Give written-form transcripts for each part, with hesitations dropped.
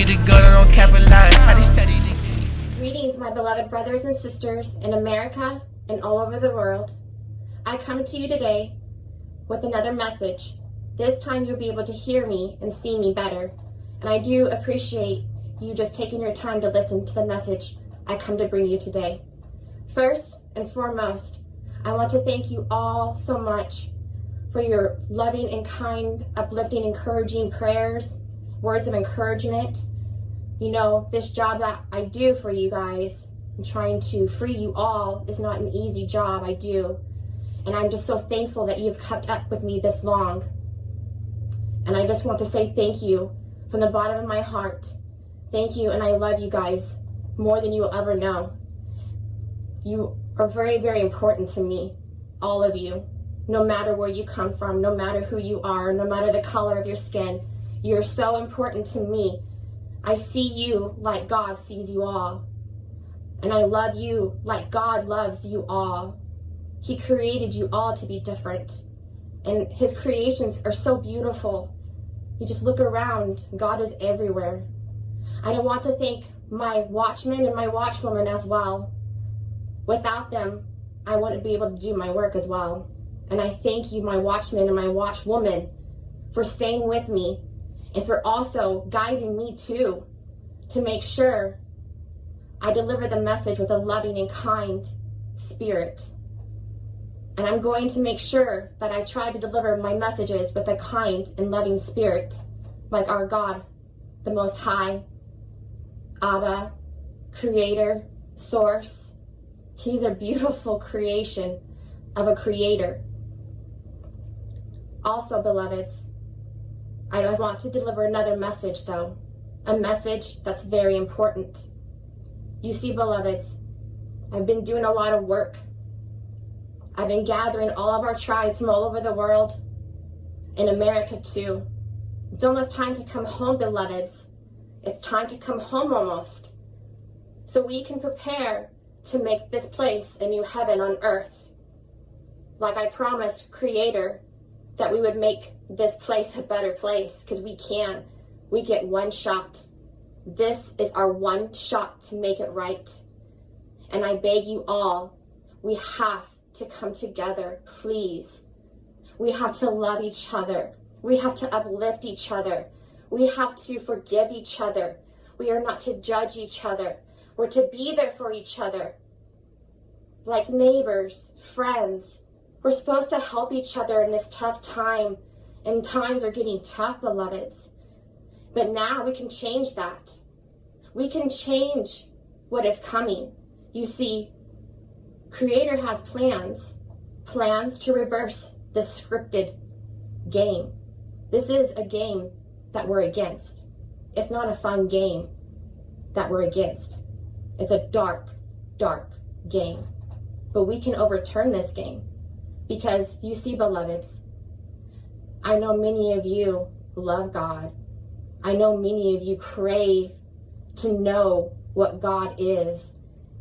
Decoded, don't capitalize. How they study Greetings, my beloved brothers and sisters in America and all over the world. I come to you today with another message. This time you'll be able to hear me and see me better. And I do appreciate you just taking your time to listen to the message I come to bring you today. First and foremost, I want to thank you all so much for your loving and kind, uplifting, encouraging prayers, words of encouragement. You know, this job that I do for you guys, and trying to free you all, is not an easy job. I do. And I'm just so thankful that you've kept up with me this long. And I just want to say thank you from the bottom of my heart. Thank you, and I love you guys more than you will ever know. You are very, very important to me, all of you. No matter where you come from, no matter who you are, no matter the color of your skin, you're so important to me. I see you like God sees you all. And I love you like God loves you all. He created you all to be different. And his creations are so beautiful. You just look around, God is everywhere. I want to thank my watchmen and my watchwomen as well. Without them, I wouldn't be able to do my work as well. And I thank you, my watchmen and my watchwoman, for staying with me and for also guiding me too, to make sure I deliver the message with a loving and kind spirit. And I'm going to make sure that I try to deliver my messages with a kind and loving spirit, like our God, the Most High, Abba, Creator, Source. He's a beautiful creation of a creator. Also, beloveds, I want to deliver another message though, a message that's very important. You see, beloveds, I've been doing a lot of work. I've been gathering all of our tribes from all over the world, in America too. It's almost time to come home, beloveds. It's time to come home almost, so we can prepare to make this place a new heaven on earth. Like I promised Creator that we would make this place a better place, because we can. We get one shot. This is our one shot to make it right. And I beg you all, we have to come together, please. We have to love each other. We have to uplift each other. We have to forgive each other. We are not to judge each other. We're to be there for each other. Like neighbors, friends. We're supposed to help each other in this tough time. And times are getting tough, beloveds. But now we can change that. We can change what is coming. You see, Creator has plans to reverse the scripted game. This is a game that we're against. It's not a fun game that we're against. It's a dark, dark game. But we can overturn this game. Because you see, beloveds, I know many of you love God. I know many of you crave to know what God is.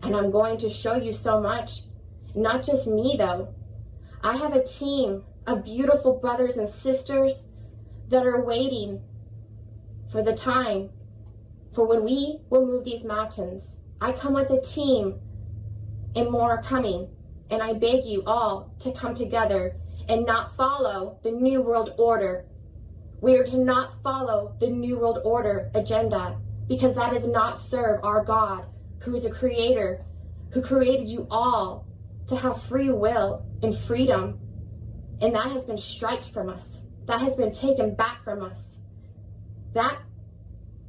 And I'm going to show you so much. Not just me, though. I have a team of beautiful brothers and sisters that are waiting for the time for when we will move these mountains. I come with a team, and more are coming. And I beg you all to come together and not follow the New World Order. We are to not follow the New World Order agenda, because that does not serve our God, who is a creator, who created you all to have free will and freedom. And that has been stripped from us. That has been taken back from us. That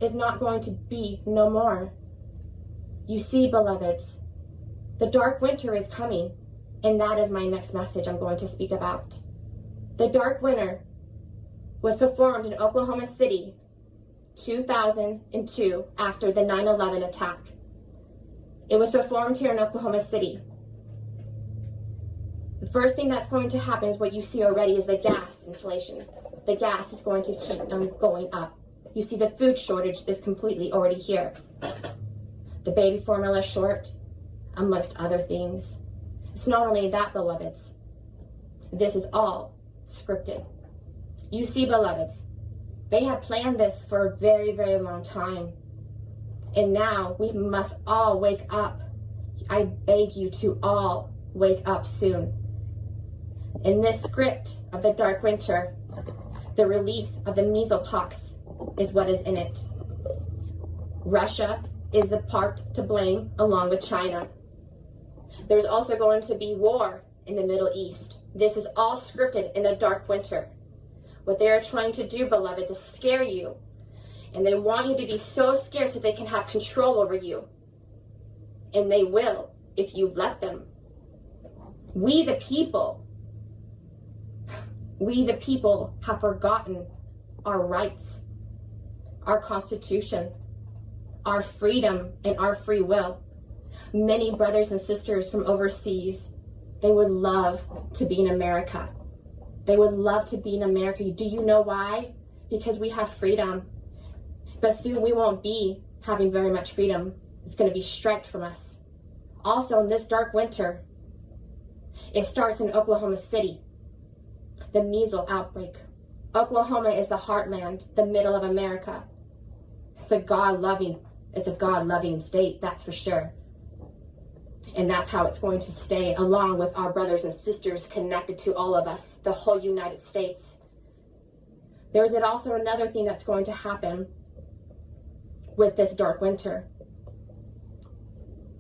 is not going to be no more. You see, beloveds, the dark winter is coming. And that is my next message I'm going to speak about. The Dark Winter was performed in Oklahoma City, 2002, after the 9/11 attack. It was performed here in Oklahoma City. The first thing that's going to happen is what you see already is the gas inflation. The gas is going to keep going up. You see the food shortage is completely already here. The baby formula short, amongst other things. It's not only that, beloveds. This is all scripted. You see, beloveds, they have planned this for a very, very long time. And now we must all wake up. I beg you to all wake up soon. In this script of the dark winter, the release of the measles pox is what is in it. Russia is the part to blame along with China. There's also going to be war in the Middle East. This is all scripted in the dark winter. What they are trying to do, beloveds, is scare you. And they want you to be so scared so they can have control over you. And they will if you let them. We the people have forgotten our rights, our Constitution, our freedom, and our free will. Many brothers and sisters from overseas, they would love to be in America. They would love to be in America. Do you know why? Because we have freedom. But soon we won't be having very much freedom. It's going to be stripped from us. Also, in this dark winter, it starts in Oklahoma City. The measles outbreak. Oklahoma is the heartland, the middle of America. It's a God-loving state, that's for sure. And that's how it's going to stay, along with our brothers and sisters connected to all of us, the whole United States. There's also another thing that's going to happen with this dark winter.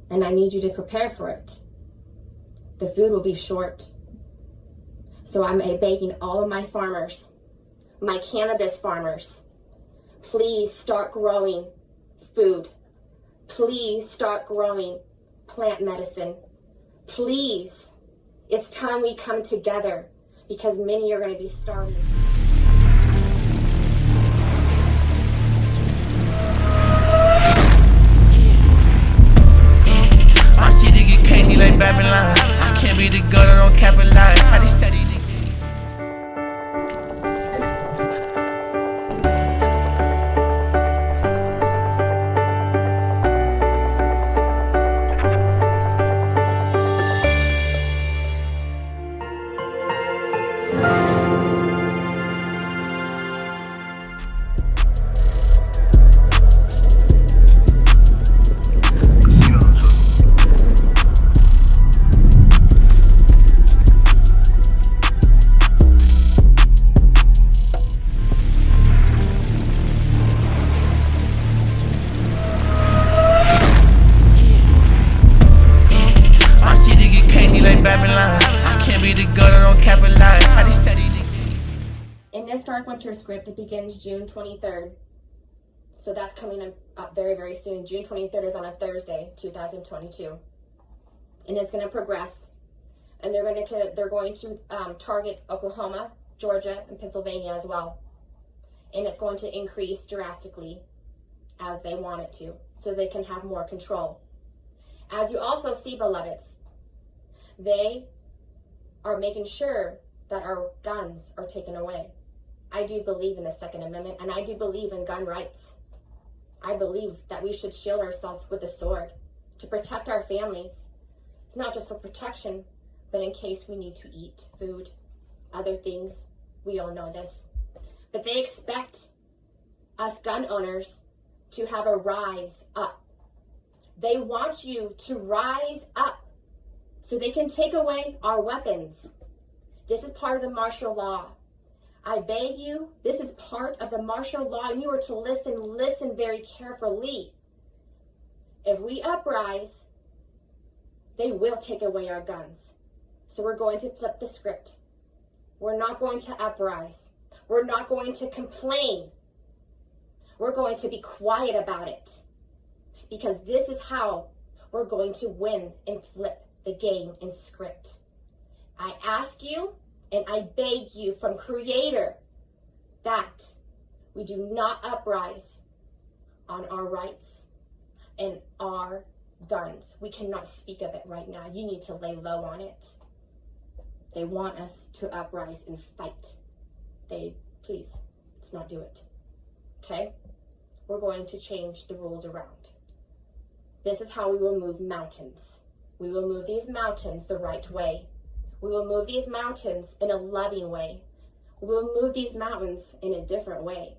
And I need you to prepare for it. The food will be short. So I'm begging all of my farmers, my cannabis farmers, please start growing food. Please start growing plant medicine. Please, it's time we come together because many are going to be starving. My city get crazy like Babylon. Can't be decoded, don't capitalize. I just study the Babylon. Can't be decoded, don't capitalize. I just study the In this dark winter script, it begins June 23rd. So that's coming up very, very soon. June 23rd is on a Thursday, 2022. And it's going to progress. And they're going to target Oklahoma, Georgia, and Pennsylvania as well. And it's going to increase drastically as they want it to, so they can have more control. As you also see, beloveds, they are making sure that our guns are taken away. I do believe in the Second Amendment, and I do believe in gun rights. I believe that we should shield ourselves with a sword to protect our families. It's not just for protection, but in case we need to eat food, other things. We all know this. But they expect us gun owners to have a rise up. They want you to rise up so they can take away our weapons. This is part of the martial law. I beg you, this is part of the martial law, and you are to listen very carefully. If we uprise, they will take away our guns. So we're going to flip the script. We're not going to uprise. We're not going to complain. We're going to be quiet about it. Because this is how we're going to win and flip the game and script. I ask you and I beg you from Creator that we do not uprise on our rights and our guns. We cannot speak of it right now. You need to lay low on it. They want us to uprise and fight. Please, let's not do it. Okay? We're going to change the rules around. This is how we will move mountains. We will move these mountains the right way. We will move these mountains in a loving way. We will move these mountains in a different way.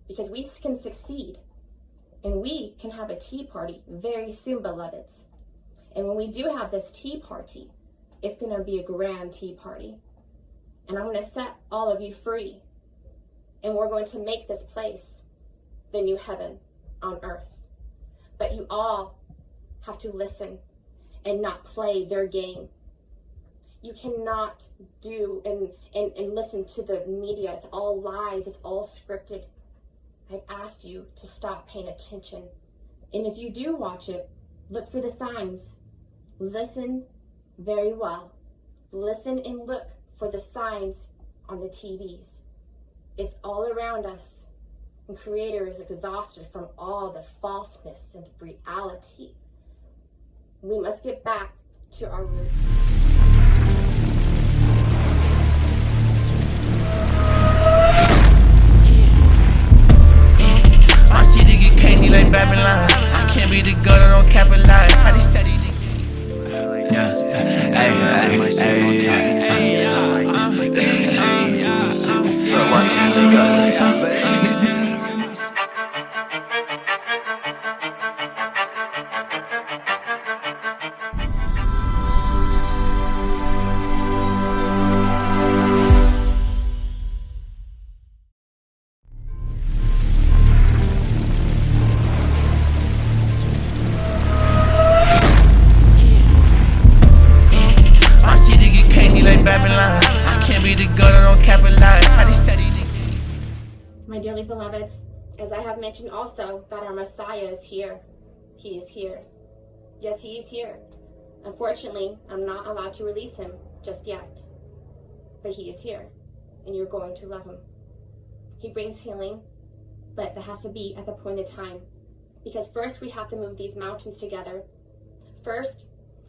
Because we can succeed. And we can have a tea party very soon, beloveds. And when we do have this tea party, it's going to be a grand tea party. And I'm going to set all of you free. And we're going to make this place the new heaven on earth. But you all have to listen and not play their game. You cannot do and listen to the media. It's all lies. It's all scripted. I've asked you to stop paying attention. And if you do watch it, look for the signs. Listen very well. Listen and look for the signs on the TVs. It's all around us. And Creator is exhausted from all the falseness and reality. We must get back to our roots. My city get crazy like Babylon. I can't be decoded, don't capitalize. I just study Babylon. I can't be decoded, don't capitalize. I just study. My dearly beloveds, as I have mentioned also that our Messiah is here. He is here. Yes, he is here. Unfortunately, I'm not allowed to release him just yet. But he is here, and you're going to love him. He brings healing, but that has to be at the point of time. Because first we have to move these mountains together. First,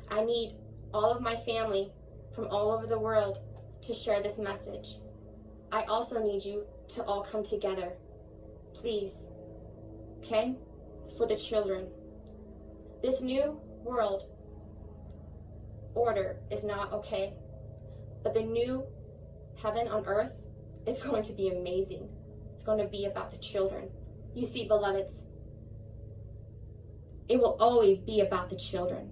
I need all of my family from all over the world to share this message. I also need you to all come together. Please. Okay? It's for the children. This new world order is not okay. But the new heaven on earth is going to be amazing. It's going to be about the children. You see, beloveds, it will always be about the children.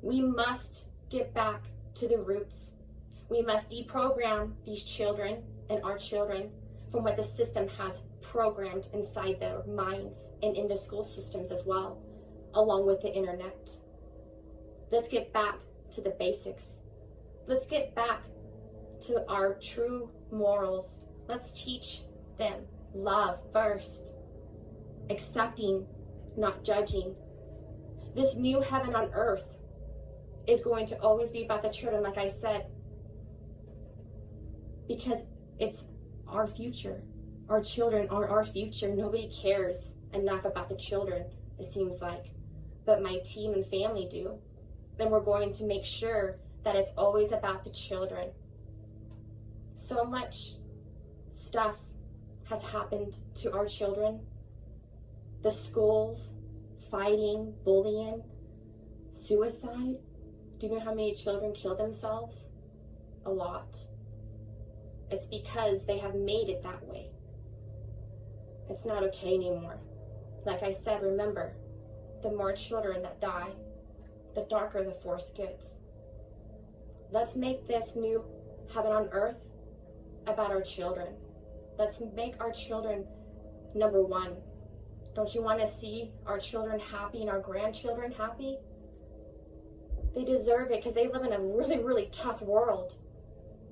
We must get back to the roots. We must deprogram these children and our children from what the system has programmed inside their minds and in the school systems as well, along with the internet. Let's get back to the basics. Let's get back to our true morals. Let's teach them love first, accepting, not judging. This new heaven on earth is going to always be about the children, like I said, because it's our future. Our children are our future. Nobody cares enough about the children, it seems like, but my team and family do. And we're going to make sure that it's always about the children. So much stuff has happened to our children. The schools, fighting, bullying, suicide. Do you know how many children kill themselves? A lot. It's because they have made it that way. It's not okay anymore. Like I said, remember, the more children that die, the darker the force gets. Let's make this new heaven on earth about our children. Let's make our children number one. Don't you want to see our children happy and our grandchildren happy? They deserve it because they live in a really, really tough world.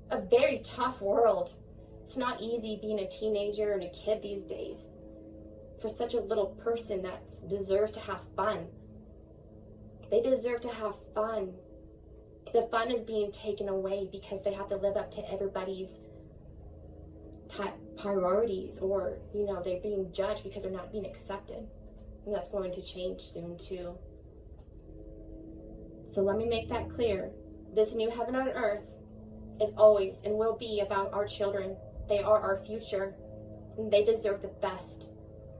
A very tough world. It's not easy being a teenager and a kid these days. For such a little person that deserves to have fun. They deserve to have fun. The fun is being taken away because they have to live up to everybody's priorities, or, you know, they're being judged because they're not being accepted. And that's going to change soon too. So let me make that clear. This new heaven on earth is always and will be about our children. They are our future, and they deserve the best.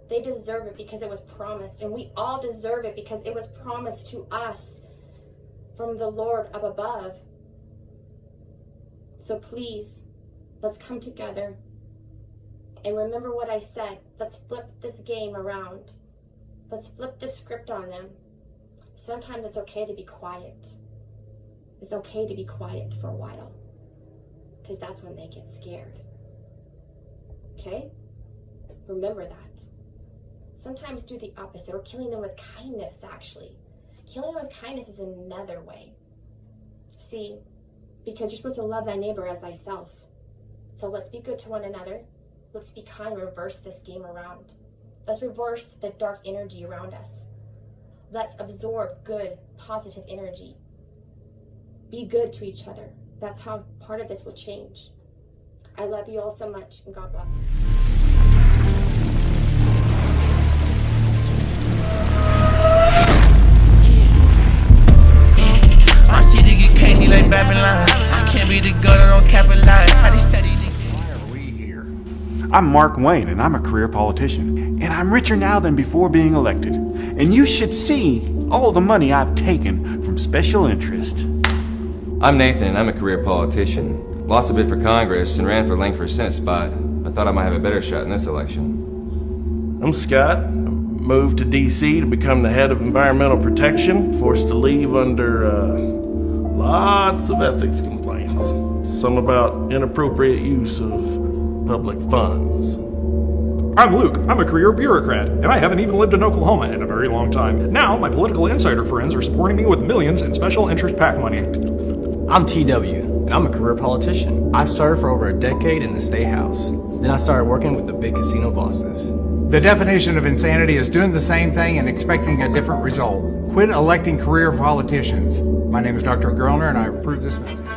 They deserve it because it was promised, and we all deserve it because it was promised to us from the Lord up above. So please, let's come together and remember what I said. Let's flip this game around. Let's flip the script on them. Sometimes it's okay to be quiet. It's okay to be quiet for a while, because that's when they get scared. Okay? Remember that. Sometimes do the opposite, or killing them with kindness, actually. Killing them with kindness is another way. See, because you're supposed to love thy neighbor as thyself. So let's be good to one another. Let's be kind, reverse this game around. Let's reverse the dark energy around us. Let's absorb good, positive energy. Be good to each other. That's how part of this will change. I love you all so much, and God bless. My city get crazy like Babylon. I can't be decoded on capitalize. Why are we here? I'm Mark Wayne, and I'm a career politician. And I'm richer now than before being elected. And you should see all the money I've taken from special interest. I'm Nathan, I'm a career politician. Lost a bid for Congress and ran for Langford Senate spot. I thought I might have a better shot in this election. I'm Scott. Moved to D.C. to become the head of environmental protection. Forced to leave under lots of ethics complaints. Some about inappropriate use of public funds. I'm Luke. I'm a career bureaucrat, and I haven't even lived in Oklahoma in a very long time. Now, my political insider friends are supporting me with millions in special interest PAC money. I'm TW, and I'm a career politician. I served for over a decade in the State House. Then I started working with the big casino bosses. The definition of insanity is doing the same thing and expecting a different result. Quit electing career politicians. My name is Dr. Gerlner, and I approve this message.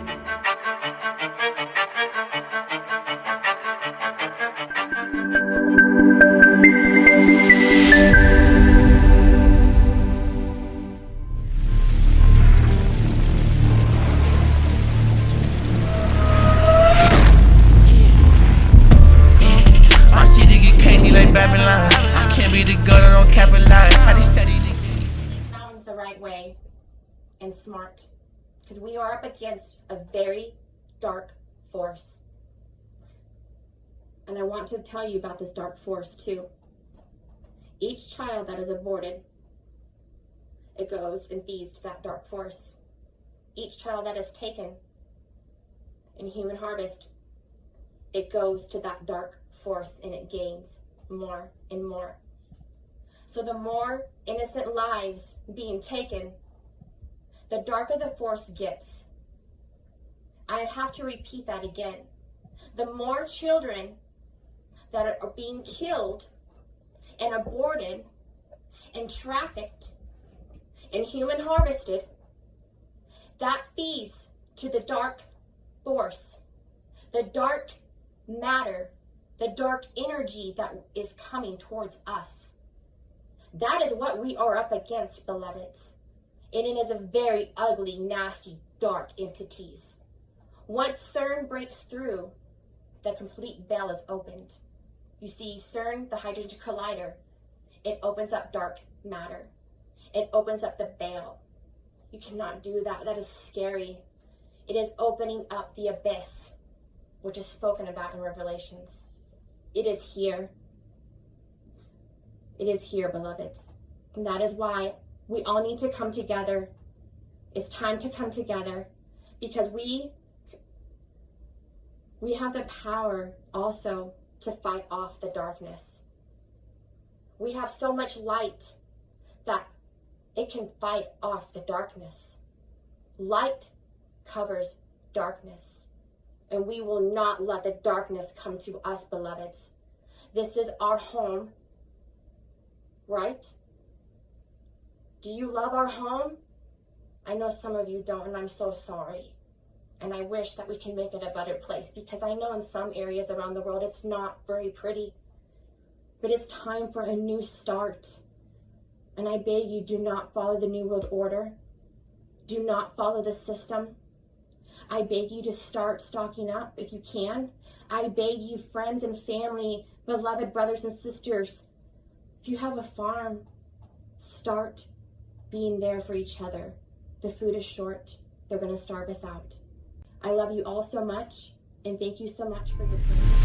Babylon. I can't be decoded on capitalize. Sounds the right way and smart, because we are up against a very dark force. And I want to tell you about this dark force too. Each child that is aborted, it goes and feeds to that dark force. Each child that is taken in human harvest, it goes to that dark force and it gains more and more. So the more innocent lives being taken, the darker the force gets. I have to repeat that again. The more children that are being killed and aborted and trafficked and human harvested, that feeds to the dark force, the dark matter, the dark energy that is coming towards us. That is what we are up against, beloveds. And it is a very ugly, nasty, dark entities. Once CERN breaks through, the complete veil is opened. You see, CERN, the Hydrogen Collider, it opens up dark matter. It opens up the veil. You cannot do that. That is scary. It is opening up the abyss, which is spoken about in Revelations. It is here. It is here, beloveds. And that is why we all need to come together. It's time to come together, because we have the power also to fight off the darkness. We have so much light that it can fight off the darkness. Light covers darkness. And we will not let the darkness come to us, beloveds. This is our home, right? Do you love our home? I know some of you don't, and I'm so sorry. And I wish that we can make it a better place, because I know in some areas around the world it's not very pretty. But it's time for a new start. And I beg you, do not follow the New World Order. Do not follow the system. I beg you to start stocking up if you can. I beg you, friends and family, beloved brothers and sisters, if you have a farm, start being there for each other. The food is short. They're going to starve us out. I love you all so much, and thank you so much for your time.